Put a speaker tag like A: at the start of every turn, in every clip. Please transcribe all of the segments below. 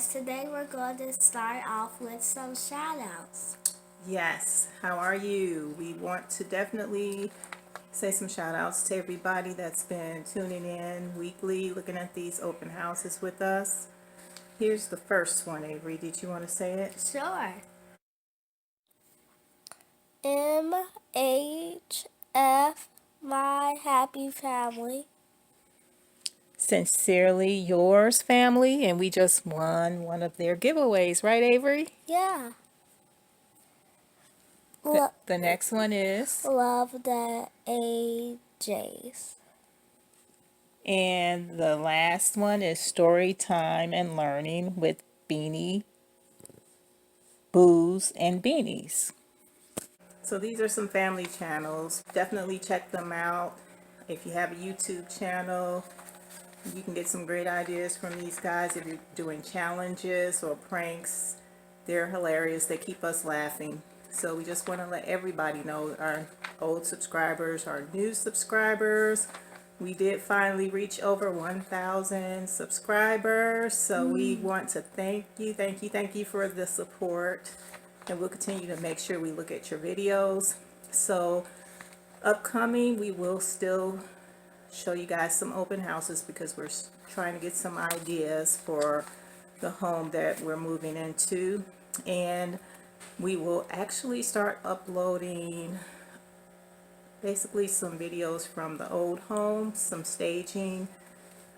A: guys, today we're going to start off with some shout outs.
B: Yes, how are you? We want to definitely say some shout outs to everybody that's been tuning in weekly, looking at these open houses with us. Here's the first one, Avery. Did you want to say it?
A: Sure. MHF, my happy family.
B: Sincerely yours, family, and we just won one of their giveaways, right, Avery?
A: Yeah.
B: The next one is,
A: Love the AJs.
B: and the last one is Story Time and Learning with Beanie, Booze, and Beanies. So these are some family channels. Definitely check them out. If you have a YouTube channel, you can get some great ideas from these guys. If you're doing challenges or pranks, they're hilarious. They keep us laughing. So we just want to let everybody know, our old subscribers, our new subscribers. We did finally reach over 1,000 subscribers. So we want to thank you, thank you, thank you for the support. And we'll continue to make sure we look at your videos. So upcoming, we will still show you guys some open houses because we're trying to get some ideas for the home that we're moving into. And we will actually start uploading basically some videos from the old home, some staging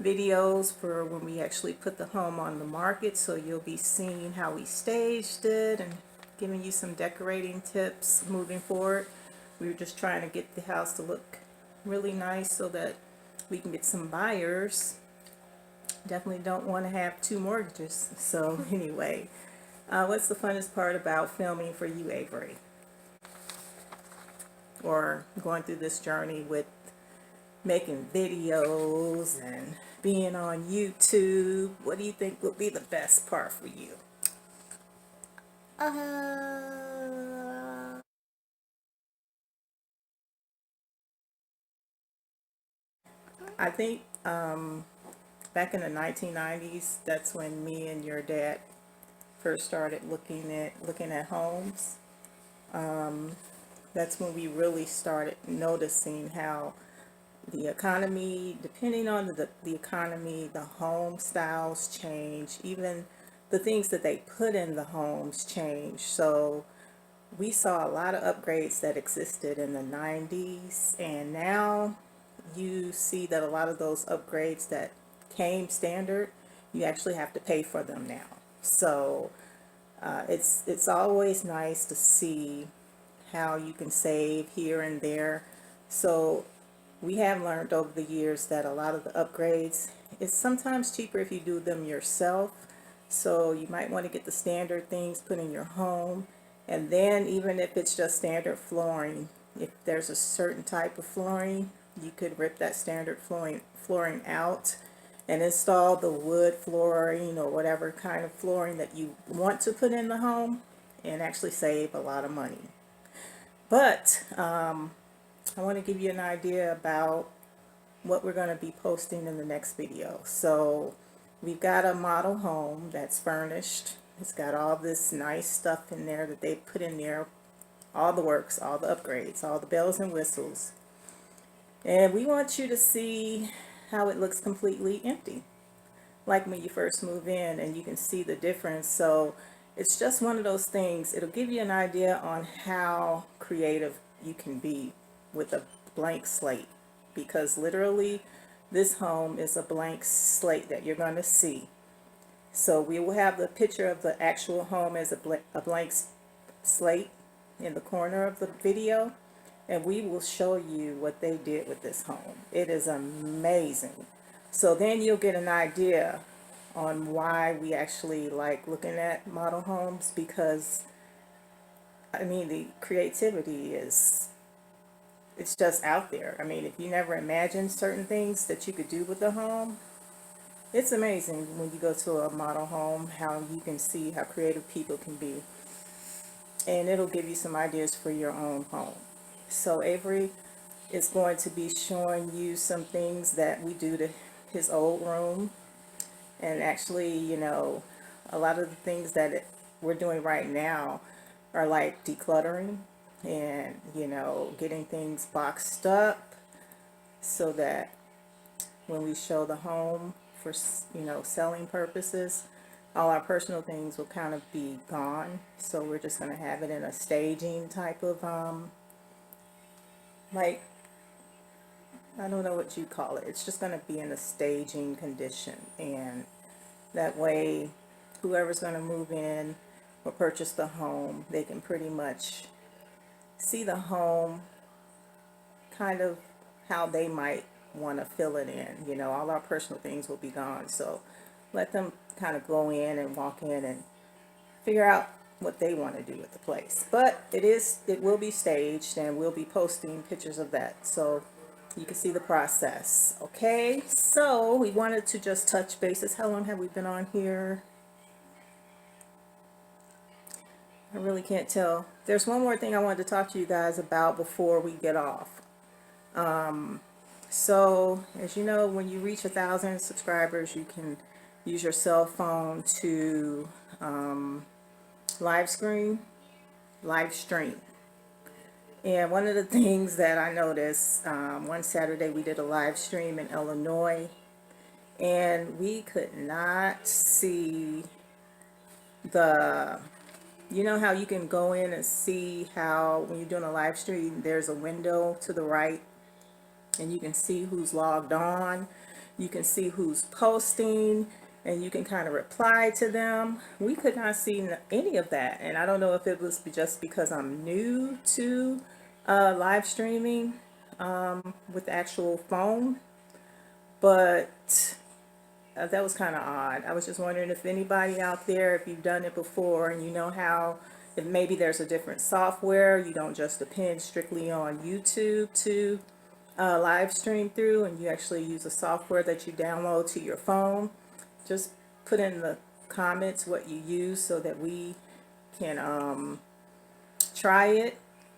B: videos for when we actually put the home on the market. So you'll be seeing how we staged it and giving you some decorating tips moving forward. We were just trying to get the house to look really nice so that we can get some buyers. Definitely don't want to have two mortgages. So anyway, what's the funnest part about filming for you, Avery? Or going through this journey with making videos and being on YouTube? What do you think would be the best part for you? I think back in the 1990s, that's when me and your dad first started looking at homes. That's when we really started noticing how the economy, depending on the economy, the home styles change, even the things that they put in the homes change. So we saw a lot of upgrades that existed in the 90s, and now you see that a lot of those upgrades that came standard, you actually have to pay for them now. So it's always nice to see how you can save here and there. So we have learned over the years that a lot of the upgrades, it's sometimes cheaper if you do them yourself. So you might want to get the standard things put in your home, and then even if it's just standard flooring, if there's a certain type of flooring, you could rip that standard flooring out and install the wood flooring or whatever kind of flooring that you want to put in the home and actually save a lot of money. But I want to give you an idea about what we're going to be posting in the next video. So we've got a model home that's furnished. It's got all this nice stuff in there that they put in there, all the works, all the upgrades, all the bells and whistles. And we want you to see how it looks completely empty, like when you first move in, and you can see the difference. So it's just one of those things. It'll give you an idea on how creative you can be with a blank slate, because literally this home is a blank slate that you're going to see. So we will have the picture of the actual home as a blank slate in the corner of the video, and we will show you what they did with this home. It is amazing. So then you'll get an idea on why we actually like looking at model homes, because I mean the creativity is, it's just out there. I mean, if you never imagined certain things that you could do with a home, it's amazing when you go to a model home how you can see how creative people can be, and it'll give you some ideas for your own home. So Avery is going to be showing you some things that we do to his old room, and actually, a lot of the things that we're doing right now are like decluttering and, getting things boxed up so that when we show the home for, selling purposes, all our personal things will kind of be gone. So we're just going to have it in a staging type of, like, I don't know what you call it. It's just going to be in a staging condition. And that way, whoever's going to move in or purchase the home, they can pretty much see the home kind of how they might want to fill it in. All our personal things will be gone. So let them kind of go in and walk in and figure out what they want to do with the place. But it will be staged, and we'll be posting pictures of that so you can see the process. Okay, so we wanted to just touch bases. How long have we been on here? I really can't tell. There's one more thing I wanted to talk to you guys about before we get off. So as you know, when you reach 1,000 subscribers, you can use your cell phone to live stream. And one of the things that I noticed, one Saturday we did a live stream in Illinois, and we could not see how you can go in and see how when you're doing a live stream, there's a window to the right, and you can see who's logged on, you can see who's posting, and you can kind of reply to them. We could not see any of that, and I don't know if it was just because I'm new to live streaming with the actual phone, but that was kind of odd. I was just wondering if anybody out there, if you've done it before and you know how, if maybe there's a different software, you don't just depend strictly on YouTube to live stream through, and you actually use a software that you download to your phone. Just put in the comments what you use so that we can try it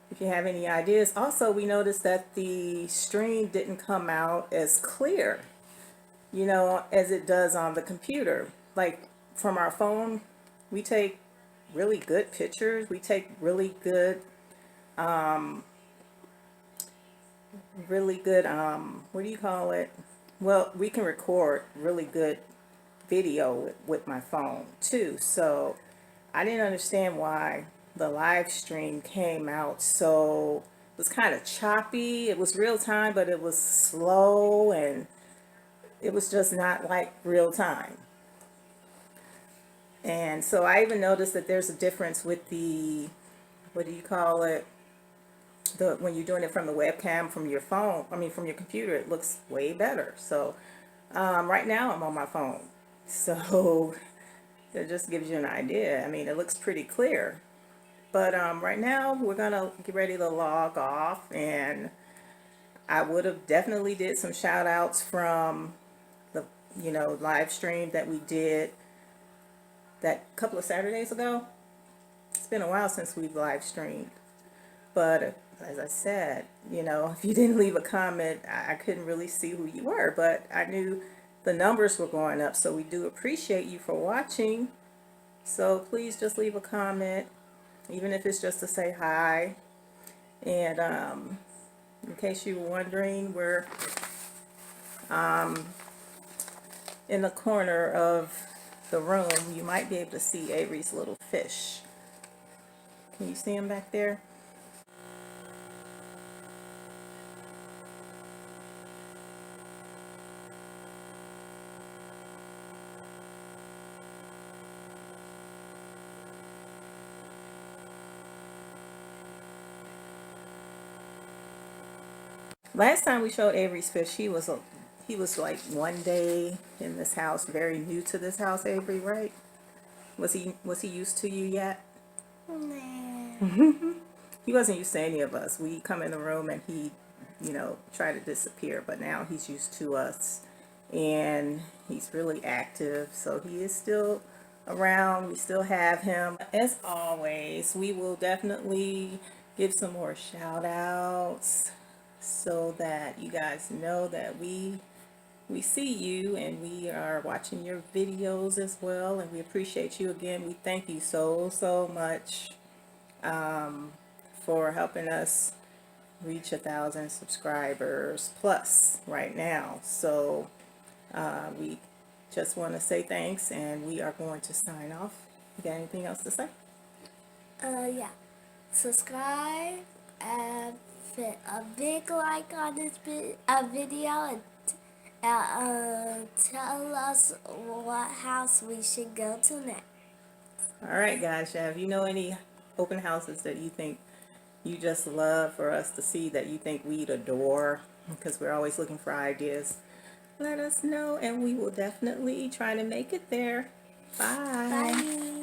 B: if you have any ideas. Also, we noticed that the stream didn't come out as clear, as it does on the computer. Like from our phone, we take really good pictures. We take really good, what do you call it? Well, we can record really good video with my phone too. So I didn't understand why the live stream came out so, it was kind of choppy. It was real time, but it was slow, and it was just not like real time. And so I even noticed that there's a difference with the, what do you call it, when you're doing it from the webcam from your phone, from your computer, it looks way better. So right now I'm on my phone, so it just gives you an idea. It looks pretty clear. But right now we're gonna get ready to log off, and I would have definitely did some shout outs from the live stream that we did that couple of Saturdays ago. It's been a while since we've live streamed, but as I said, if you didn't leave a comment, I couldn't really see who you were, but I knew the numbers were going up, so we do appreciate you for watching. So please just leave a comment, even if it's just to say hi. And in case you were wondering, we're in the corner of the room. You might be able to see Avery's little fish. Can you see him back there? Last time we showed Avery's fish, he was like 1 day in this house, very new to this house. Avery, right? Was he used to you yet?
A: Nah.
B: He wasn't used to any of us. We come in the room and he, try to disappear, but now he's used to us, and he's really active, so he is still around. We still have him. As always, we will definitely give some more shout outs so that you guys know that we we see you and we are watching your videos as well, and we appreciate you again. We thank you so much for helping us reach 1,000 subscribers plus right now. So we just want to say thanks, and we are going to sign off. You got anything else to say?
A: Yeah. Subscribe and put a big like on this video, and tell us what house we should go to next.
B: All right, guys. If you know any open houses that you think you just love for us to see, that you think we'd adore, because we're always looking for ideas, let us know and we will definitely try to make it there. Bye.
A: Bye.